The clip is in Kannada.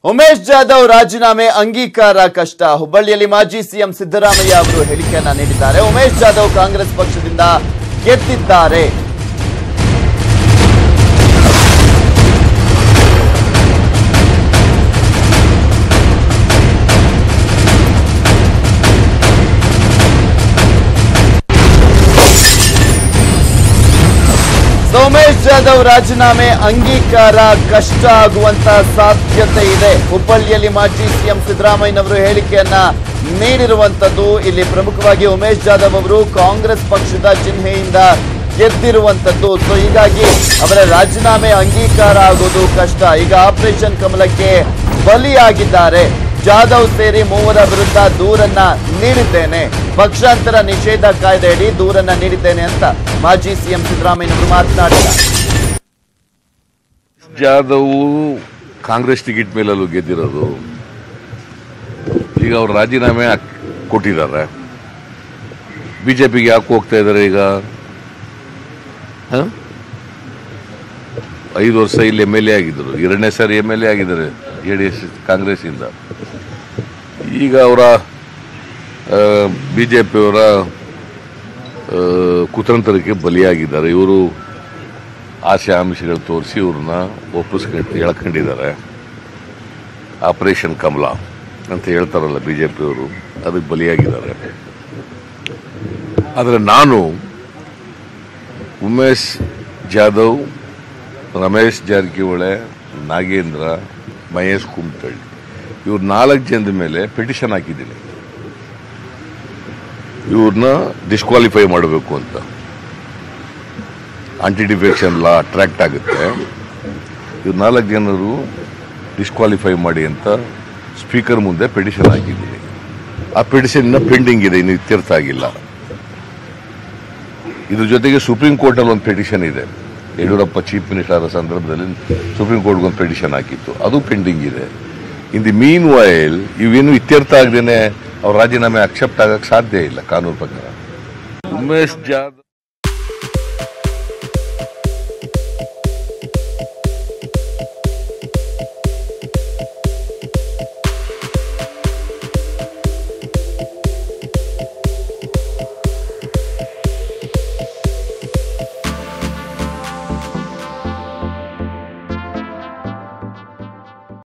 ಉಮೇಶ್ ಜಾಧವ್ ರಾಜೀನಾಮೆ ಅಂಗೀಕಾರ ಕಷ್ಟ. ಹುಬ್ಬಳ್ಳಿಯಲ್ಲಿ ಮಾಜಿ ಸಿಎಂ ಸಿದ್ದರಾಮಯ್ಯ ಅವರು ಹೇಳಿಕೆಯನ್ನ ನೀಡಿದ್ದಾರೆ. ಉಮೇಶ್ ಜಾಧವ್ ಕಾಂಗ್ರೆಸ್ ಪಕ್ಷದಿಂದ ಗೆದ್ದಿದ್ದಾರೆ. ಉಮೇಶ್ ಜಾಧವ್ ರಾಜೀನಾಮೆ ಅಂಗೀಕಾರ ಕಷ್ಟ ಆಗುವಂತ ಸಾಧ್ಯತೆ ಇದೆ. ಹುಬ್ಬಳ್ಳಿಯಲ್ಲಿ ಮಾಜಿ ಸಿಎಂ ಸಿದ್ದರಾಮಯ್ಯನವರು ಹೇಳಿಕೆಯನ್ನ ನೀಡಿರುವಂತದ್ದು. ಇಲ್ಲಿ ಪ್ರಮುಖವಾಗಿ ಉಮೇಶ್ ಜಾಧವ್ ಅವರು ಕಾಂಗ್ರೆಸ್ ಪಕ್ಷದ ಚಿಹ್ನೆಯಿಂದ ಗೆದ್ದಿರುವಂತದ್ದು. ಸೊ ಹೀಗಾಗಿ ಅವರ ರಾಜೀನಾಮೆ ಅಂಗೀಕಾರ ಆಗೋದು ಕಷ್ಟ. ಈಗ ಆಪರೇಷನ್ ಕಮಲಕ್ಕೆ ಬಲಿಯಾಗಿದ್ದಾರೆ. ಜಾಧವ್ ಸೇರಿ ಮೂವರ ವಿರುದ್ಧ ದೂರನ್ನ ನೀಡಿದ್ದೇನೆ, ಪಕ್ಷಾಂತರ ನಿಷೇಧ ಕಾಯ್ದೆಯಡಿ ದೂರನ್ನ ನೀಡಿದ್ದೇನೆ ಅಂತ ಮಾಜಿ ಸಿಎಂ ಸಿದ್ದರಾಮಯ್ಯನವರು ಮಾತನಾಡಿದ್ದಾರೆ. ಜಾಧವ್ ಕಾಂಗ್ರೆಸ್ ಟಿಕೆಟ್ ಮೇಲೂ ಗೆದ್ದಿರೋದು. ಈಗ ಅವರು ರಾಜೀನಾಮೆ ಕೊಟ್ಟಿದ್ದಾರೆ. ಬಿಜೆಪಿಗೆ ಯಾಕೆ ಹೋಗ್ತಾ ಇದ್ದಾರೆ? ಈಗ 5 ವರ್ಷ ಇಲ್ಲಿ MLA ಆಗಿದ್ದರು, 2ನೇ ಸಾರಿ MLA ಆಗಿದ್ದಾರೆ JDS ಕಾಂಗ್ರೆಸ್ ಇಂದ. ಈಗ ಅವರ ಬಿಜೆಪಿಯವರ ಕುತಂತ್ರಕ್ಕೆ ಬಲಿಯಾಗಿದ್ದಾರೆ. ಇವರು ಆಸೆ ಆಮಿಷಗಳು ತೋರಿಸಿ ಇವ್ರನ್ನ ಎಳ್ಕೊಂಡಿದ್ದಾರೆ. ಆಪರೇಷನ್ ಕಮಲ ಅಂತ ಹೇಳ್ತಾರಲ್ಲ ಬಿಜೆಪಿಯವರು, ಅದಕ್ಕೆ ಬಲಿಯಾಗಿದ್ದಾರೆ. ಆದರೆ ನಾನು ಉಮೇಶ್ ಜಾಧವ್, ರಮೇಶ್ ಜಾರಕಿಹೊಳಿ, ನಾಗೇಂದ್ರ, ಮಹೇಶ್ ಕುಮಟಳ್ಳಿ ಇವ್ರು 4 ಜನದ ಮೇಲೆ ಪಿಟಿಷನ್ ಹಾಕಿದ್ದೀನಿ, ಇವ್ರನ್ನ ಡಿಸ್ಕ್ವಾಲಿಫೈ ಮಾಡಬೇಕು ಅಂತ. ಆಂಟಿ ಡಿಫೆಕ್ಷನ್ ಲಾ ಅಟ್ರಾಕ್ಟ್ ಆಗುತ್ತೆ. ಇವ್ರು 4 ಜನರು ಡಿಸ್ಕ್ವಾಲಿಫೈ ಮಾಡಿ ಅಂತ ಸ್ಪೀಕರ್ ಮುಂದೆ ಪಿಟಿಷನ್ ಹಾಕಿದ್ದೀನಿ. ಆ ಪಿಟಿಷನ್ ಪೆಂಡಿಂಗ್ ಇದೆ, ಇನ್ನು ಇತ್ಯರ್ಥ ಆಗಿಲ್ಲ. ಇದ್ರ ಜೊತೆಗೆ ಸುಪ್ರೀಂ ಕೋರ್ಟಲ್ಲಿ ಒಂದು ಪಿಟಿಷನ್ ಇದೆ. ಯಡಿಯೂರಪ್ಪ ಚೀಫ್ ಮಿನಿಸ್ಟರ್ ಆದ ಸಂದರ್ಭದಲ್ಲಿ ಸುಪ್ರೀಂ ಕೋರ್ಟ್ಗೆ ಒಂದು ಪಿಟಿಷನ್ ಹಾಕಿತ್ತು, ಅದು ಪೆಂಡಿಂಗ್ ಇದೆ. ಇನ್ ದಿ ಮೀನ್ ವೈಲ್ ಇವೇನು ಇತ್ಯರ್ಥ ಆಗದೇನೆ ಅವ್ರ ರಾಜೀನಾಮೆ ಅಕ್ಸೆಪ್ಟ್ ಆಗಕ್ಕೆ ಸಾಧ್ಯ ಇಲ್ಲ ಕಾನೂನು ಪ್ರಕಾರ. ಉಮೇಶ್ ಜಾಧವ್